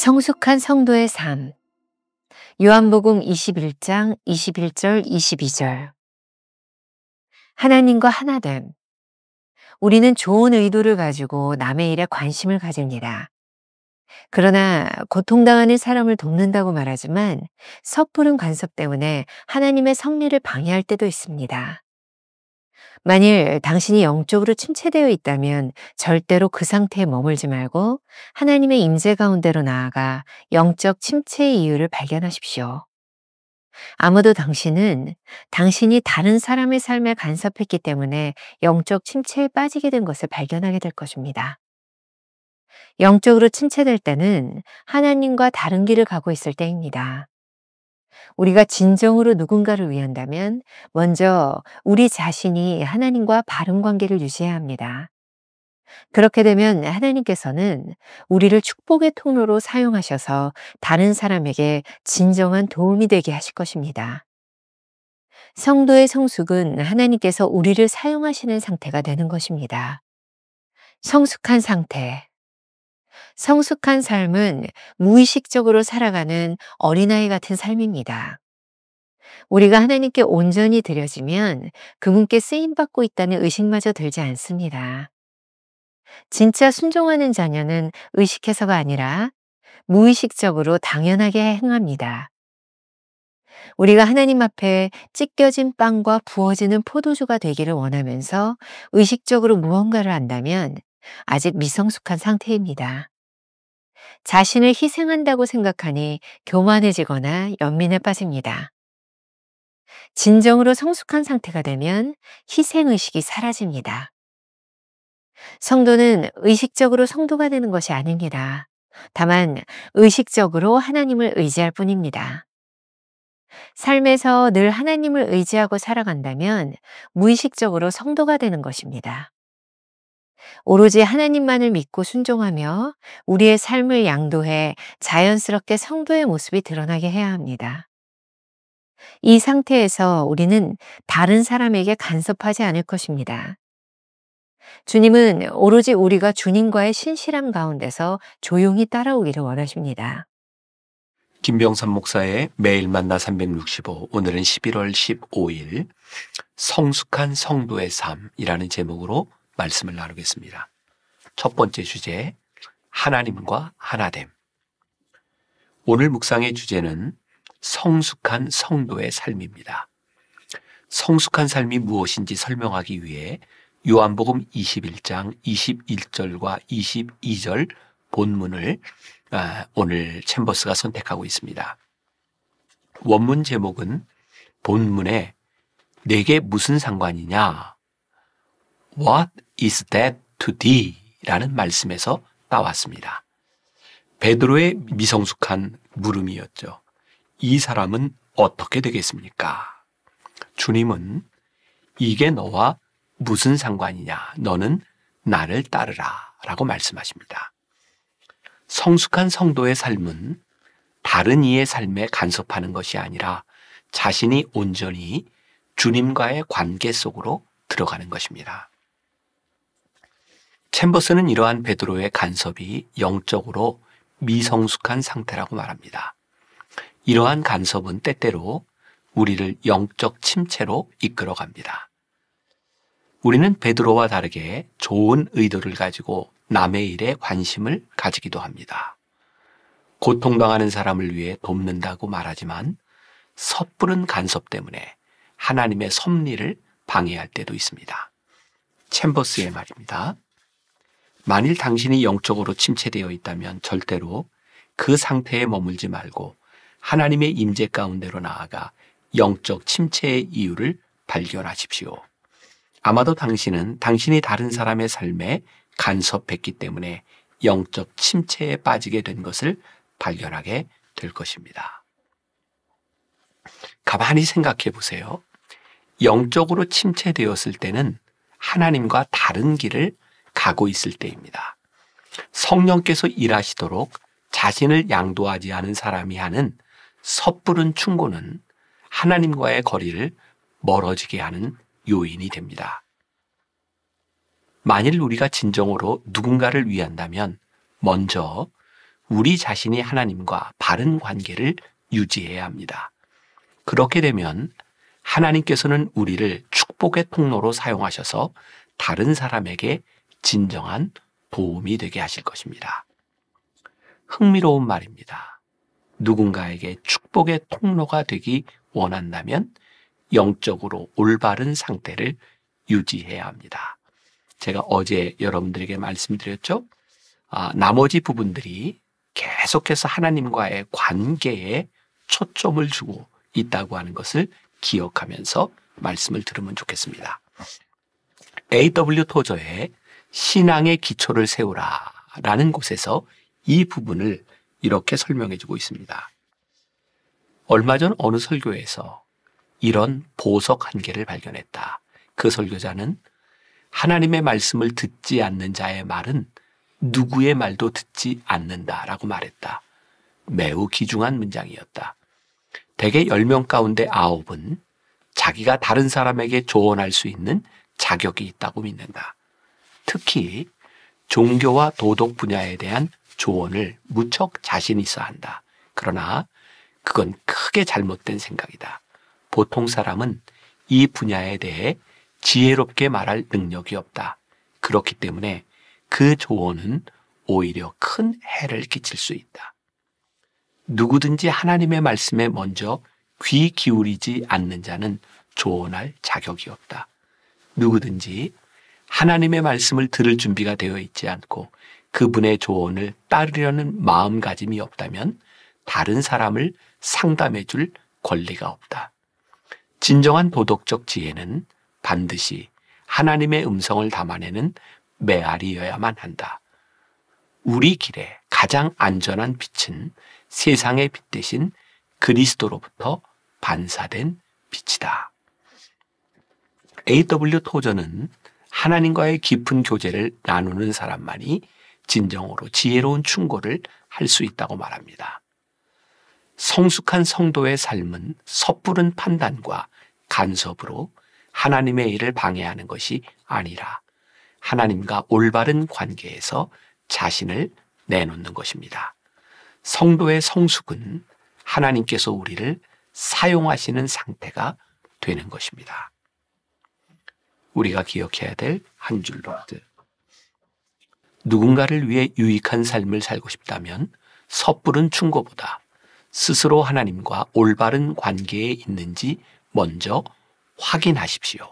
성숙한 성도의 삶. 요한복음 21장 21절 22절. 하나님과 하나됨. 우리는 좋은 의도를 가지고 남의 일에 관심을 가집니다. 그러나 고통당하는 사람을 돕는다고 말하지만 섣부른 간섭 때문에 하나님의 섭리를 방해할 때도 있습니다. 만일 당신이 영적으로 침체되어 있다면 절대로 그 상태에 머물지 말고 하나님의 임재 가운데로 나아가 영적 침체의 이유를 발견하십시오. 아마도 당신은 당신이 다른 사람의 삶에 간섭했기 때문에 영적 침체에 빠지게 된 것을 발견하게 될 것입니다. 영적으로 침체될 때는 하나님과 다른 길을 가고 있을 때입니다. 우리가 진정으로 누군가를 위한다면 먼저 우리 자신이 하나님과 바른 관계를 유지해야 합니다. 그렇게 되면 하나님께서는 우리를 축복의 통로로 사용하셔서 다른 사람에게 진정한 도움이 되게 하실 것입니다. 성도의 성숙은 하나님께서 우리를 사용하시는 상태가 되는 것입니다. 성숙한 상태. 성숙한 삶은 무의식적으로 살아가는 어린아이 같은 삶입니다. 우리가 하나님께 온전히 드려지면 그분께 쓰임받고 있다는 의식마저 들지 않습니다. 진짜 순종하는 자녀는 의식해서가 아니라 무의식적으로 당연하게 행합니다. 우리가 하나님 앞에 찢겨진 빵과 부어지는 포도주가 되기를 원하면서 의식적으로 무언가를 한다면 아직 미성숙한 상태입니다. 자신을 희생한다고 생각하니 교만해지거나 연민에 빠집니다. 진정으로 성숙한 상태가 되면 희생의식이 사라집니다. 성도는 의식적으로 성도가 되는 것이 아닙니다. 다만 의식적으로 하나님을 의지할 뿐입니다. 삶에서 늘 하나님을 의지하고 살아간다면 무의식적으로 성도가 되는 것입니다. 오로지 하나님만을 믿고 순종하며 우리의 삶을 양도해 자연스럽게 성도의 모습이 드러나게 해야 합니다. 이 상태에서 우리는 다른 사람에게 간섭하지 않을 것입니다. 주님은 오로지 우리가 주님과의 신실함 가운데서 조용히 따라오기를 원하십니다. 김병삼 목사의 매일 만나 365, 오늘은 11월 15일 성숙한 성도의 삶이라는 제목으로 말씀을 나누겠습니다. 첫 번째 주제, 하나님과 하나됨. 오늘 묵상의 주제는 성숙한 성도의 삶입니다. 성숙한 삶이 무엇인지 설명하기 위해 요한복음 21장 21절과 22절 본문을 오늘 챔버스가 선택하고 있습니다. 원문 제목은 본문에 내게 무슨 상관이냐? What is that to thee? 라는 말씀에서 따왔습니다. 베드로의 미성숙한 물음이었죠. 이 사람은 어떻게 되겠습니까? 주님은 이게 너와 무슨 상관이냐? 너는 나를 따르라 라고 말씀하십니다. 성숙한 성도의 삶은 다른 이의 삶에 간섭하는 것이 아니라 자신이 온전히 주님과의 관계 속으로 들어가는 것입니다. 챔버스는 이러한 베드로의 간섭이 영적으로 미성숙한 상태라고 말합니다. 이러한 간섭은 때때로 우리를 영적 침체로 이끌어갑니다. 우리는 베드로와 다르게 좋은 의도를 가지고 남의 일에 관심을 가지기도 합니다. 고통당하는 사람을 위해 돕는다고 말하지만 섣부른 간섭 때문에 하나님의 섭리를 방해할 때도 있습니다. 챔버스의 말입니다. 만일 당신이 영적으로 침체되어 있다면 절대로 그 상태에 머물지 말고 하나님의 임재 가운데로 나아가 영적 침체의 이유를 발견하십시오. 아마도 당신은 당신이 다른 사람의 삶에 간섭했기 때문에 영적 침체에 빠지게 된 것을 발견하게 될 것입니다. 가만히 생각해 보세요. 영적으로 침체되었을 때는 하나님과 다른 길을 가고 있을 때입니다. 성령께서 일하시도록 자신을 양도하지 않은 사람이 하는 섣부른 충고는 하나님과의 거리를 멀어지게 하는 요인이 됩니다. 만일 우리가 진정으로 누군가를 위한다면 먼저 우리 자신이 하나님과 바른 관계를 유지해야 합니다. 그렇게 되면 하나님께서는 우리를 축복의 통로로 사용하셔서 다른 사람에게 진정한 도움이 되게 하실 것입니다. 흥미로운 말입니다. 누군가에게 축복의 통로가 되기 원한다면 영적으로 올바른 상태를 유지해야 합니다. 제가 어제 여러분들에게 말씀드렸죠? 나머지 부분들이 계속해서 하나님과의 관계에 초점을 주고 있다고 하는 것을 기억하면서 말씀을 들으면 좋겠습니다. A.W. 토저의 신앙의 기초를 세우라 라는 곳에서 이 부분을 이렇게 설명해 주고 있습니다. 얼마 전 어느 설교에서 이런 보석 한 개를 발견했다. 그 설교자는 하나님의 말씀을 듣지 않는 자의 말은 누구의 말도 듣지 않는다라고 말했다. 매우 귀중한 문장이었다. 대개 10명 가운데 9은 자기가 다른 사람에게 조언할 수 있는 자격이 있다고 믿는다. 특히 종교와 도덕 분야에 대한 조언을 무척 자신 있어 한다. 그러나 그건 크게 잘못된 생각이다. 보통 사람은 이 분야에 대해 지혜롭게 말할 능력이 없다. 그렇기 때문에 그 조언은 오히려 큰 해를 끼칠 수 있다. 누구든지 하나님의 말씀에 먼저 귀 기울이지 않는 자는 조언할 자격이 없다. 누구든지 하나님의 말씀을 들을 준비가 되어 있지 않고 그분의 조언을 따르려는 마음가짐이 없다면 다른 사람을 상담해 줄 권리가 없다. 진정한 도덕적 지혜는 반드시 하나님의 음성을 담아내는 메아리여야만 한다. 우리 길에 가장 안전한 빛은 세상의 빛 대신 그리스도로부터 반사된 빛이다. A.W. 토저는 하나님과의 깊은 교제를 나누는 사람만이 진정으로 지혜로운 충고를 할 수 있다고 말합니다. 성숙한 성도의 삶은 섣부른 판단과 간섭으로 하나님의 일을 방해하는 것이 아니라 하나님과 올바른 관계에서 자신을 내놓는 것입니다. 성도의 성숙은 하나님께서 우리를 사용하시는 상태가 되는 것입니다. 우리가 기억해야 될 한 줄 노트. 누군가를 위해 유익한 삶을 살고 싶다면 섣부른 충고보다 스스로 하나님과 올바른 관계에 있는지 먼저 확인하십시오.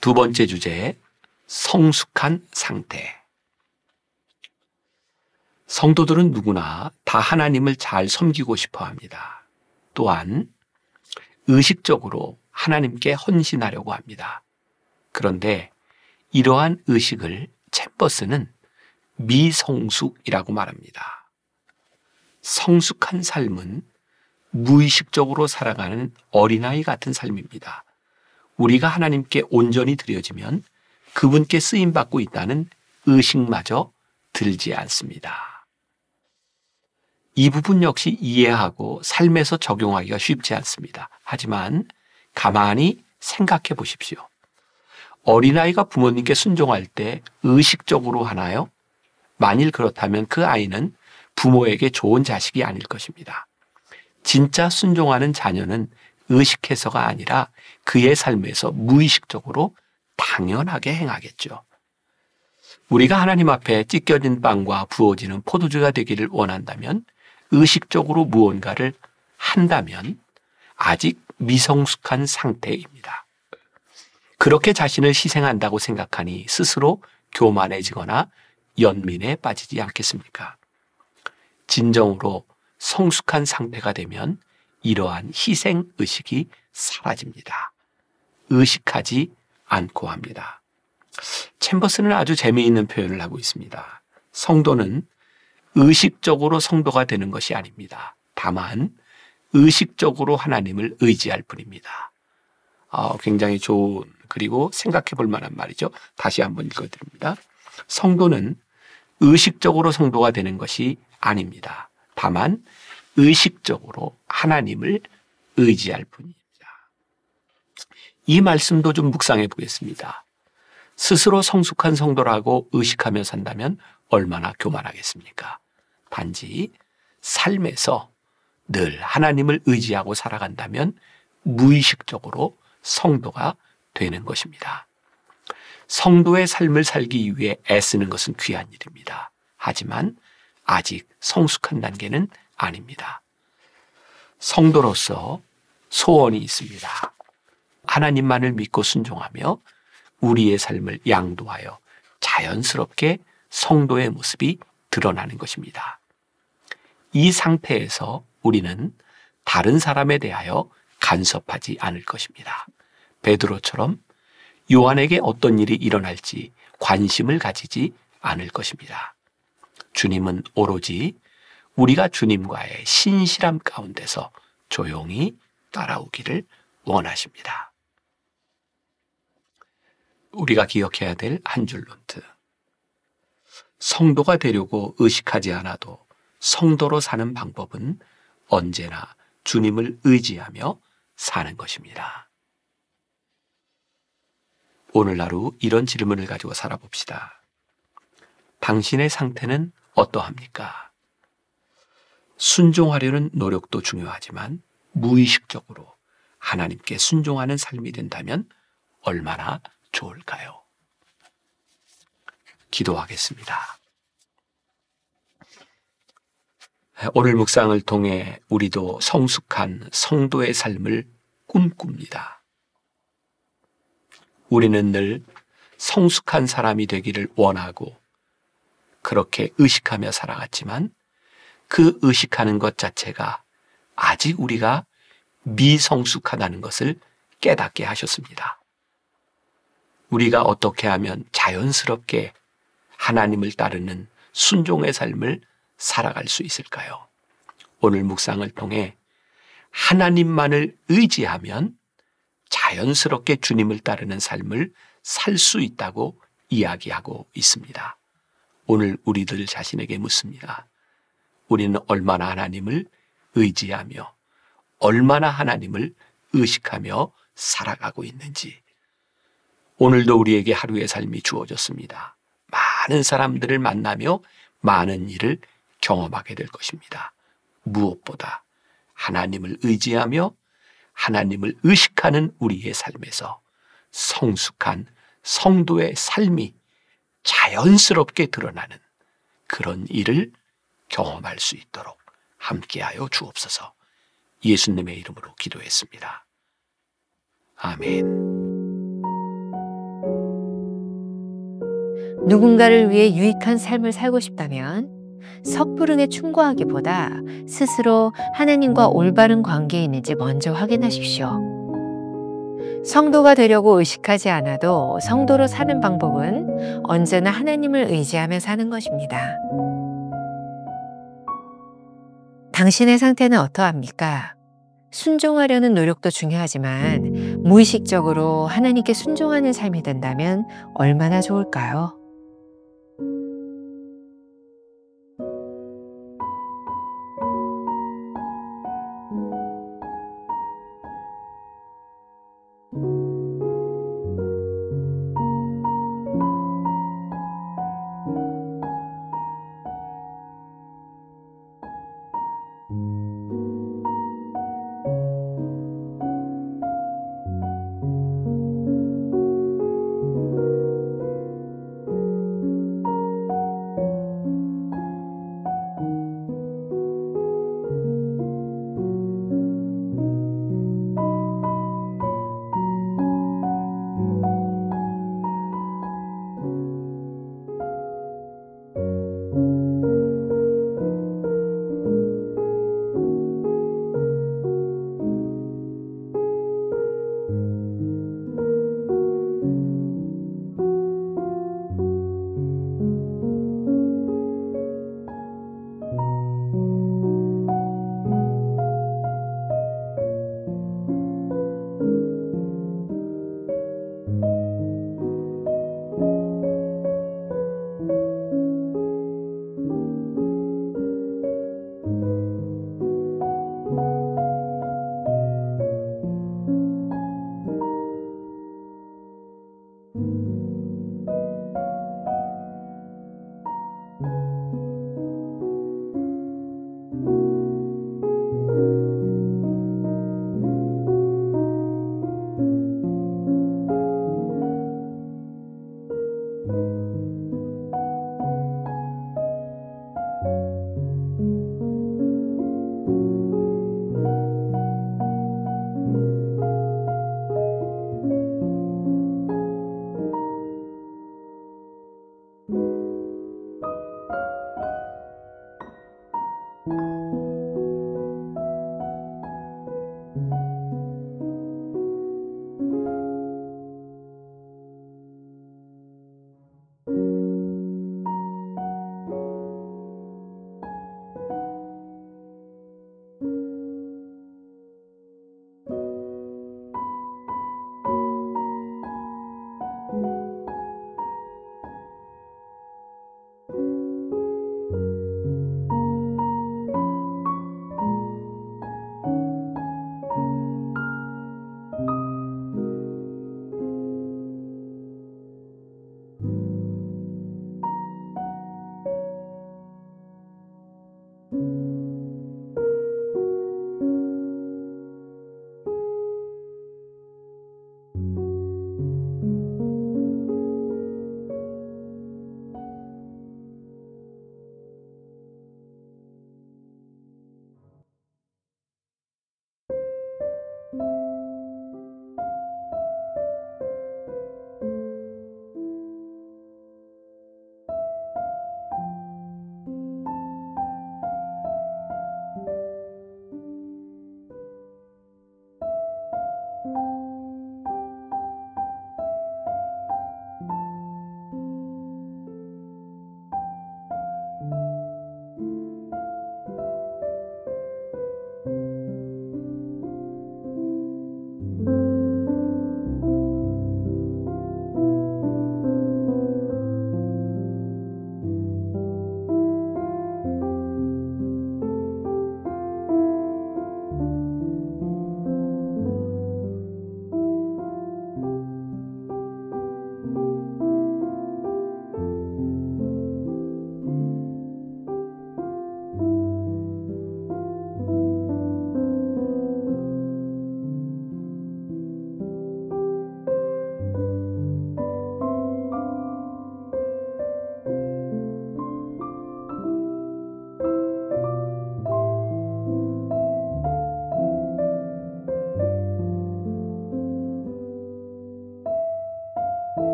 두 번째 주제, 성숙한 상태. 성도들은 누구나 다 하나님을 잘 섬기고 싶어 합니다. 또한 의식적으로 하나님께 헌신하려고 합니다. 그런데 이러한 의식을 챔버스는 미성숙이라고 말합니다. 성숙한 삶은 무의식적으로 살아가는 어린아이 같은 삶입니다. 우리가 하나님께 온전히 드려지면 그분께 쓰임받고 있다는 의식마저 들지 않습니다. 이 부분 역시 이해하고 삶에서 적용하기가 쉽지 않습니다. 하지만 가만히 생각해 보십시오. 어린아이가 부모님께 순종할 때 의식적으로 하나요? 만일 그렇다면 그 아이는 부모에게 좋은 자식이 아닐 것입니다. 진짜 순종하는 자녀는 의식해서가 아니라 그의 삶에서 무의식적으로 당연하게 행하겠죠. 우리가 하나님 앞에 찢겨진 빵과 부어지는 포도주가 되기를 원한다면 의식적으로 무언가를 한다면 아직 미성숙한 상태입니다. 그렇게 자신을 희생한다고 생각하니 스스로 교만해지거나 연민에 빠지지 않겠습니까? 진정으로 성숙한 상태가 되면 이러한 희생의식이 사라집니다. 의식하지 않고 합니다. 챔버스는 아주 재미있는 표현을 하고 있습니다. 성도는 의식적으로 성도가 되는 것이 아닙니다. 다만 의식적으로 하나님을 의지할 뿐입니다. 굉장히 좋은 그리고 생각해 볼 만한 말이죠. 다시 한번 읽어드립니다. 성도는 의식적으로 성도가 되는 것이 아닙니다. 다만 의식적으로 하나님을 의지할 뿐입니다. 이 말씀도 좀 묵상해 보겠습니다. 스스로 성숙한 성도라고 의식하며 산다면 얼마나 교만하겠습니까? 단지 삶에서 늘 하나님을 의지하고 살아간다면 무의식적으로 성도가 되는 것입니다. 성도의 삶을 살기 위해 애쓰는 것은 귀한 일입니다. 하지만 아직 성숙한 단계는 아닙니다. 성도로서 소원이 있습니다. 하나님만을 믿고 순종하며 우리의 삶을 양도하여 자연스럽게 성도의 모습이 드러나는 것입니다. 이 상태에서 우리는 다른 사람에 대하여 간섭하지 않을 것입니다. 베드로처럼 요한에게 어떤 일이 일어날지 관심을 가지지 않을 것입니다. 주님은 오로지 우리가 주님과의 신실함 가운데서 조용히 따라오기를 원하십니다. 우리가 기억해야 될 한 줄 노트. 성도가 되려고 의식하지 않아도 성도로 사는 방법은 언제나 주님을 의지하며 사는 것입니다. 오늘 하루 이런 질문을 가지고 살아봅시다. 당신의 상태는 어떠합니까? 순종하려는 노력도 중요하지만 무의식적으로 하나님께 순종하는 삶이 된다면 얼마나 좋을까요? 기도하겠습니다. 오늘 묵상을 통해 우리도 성숙한 성도의 삶을 꿈꿉니다. 우리는 늘 성숙한 사람이 되기를 원하고 그렇게 의식하며 살아갔지만 그 의식하는 것 자체가 아직 우리가 미성숙하다는 것을 깨닫게 하셨습니다. 우리가 어떻게 하면 자연스럽게 하나님을 따르는 순종의 삶을 살아갈 수 있을까요? 오늘 묵상을 통해 하나님만을 의지하면 자연스럽게 주님을 따르는 삶을 살 수 있다고 이야기하고 있습니다. 오늘 우리들 자신에게 묻습니다. 우리는 얼마나 하나님을 의지하며 얼마나 하나님을 의식하며 살아가고 있는지. 오늘도 우리에게 하루의 삶이 주어졌습니다. 많은 사람들을 만나며 많은 일을 경험하게 될 것입니다. 무엇보다 하나님을 의지하며 하나님을 의식하는 우리의 삶에서 성숙한 성도의 삶이 자연스럽게 드러나는 그런 일을 경험할 수 있도록 함께하여 주옵소서. 예수님의 이름으로 기도했습니다. 아멘. 누군가를 위해 유익한 삶을 살고 싶다면 섣부르게 충고하기보다 스스로 하나님과 올바른 관계에 있는지 먼저 확인하십시오. 성도가 되려고 의식하지 않아도 성도로 사는 방법은 언제나 하나님을 의지하며 사는 것입니다. 당신의 상태는 어떠합니까? 순종하려는 노력도 중요하지만 무의식적으로 하나님께 순종하는 삶이 된다면 얼마나 좋을까요?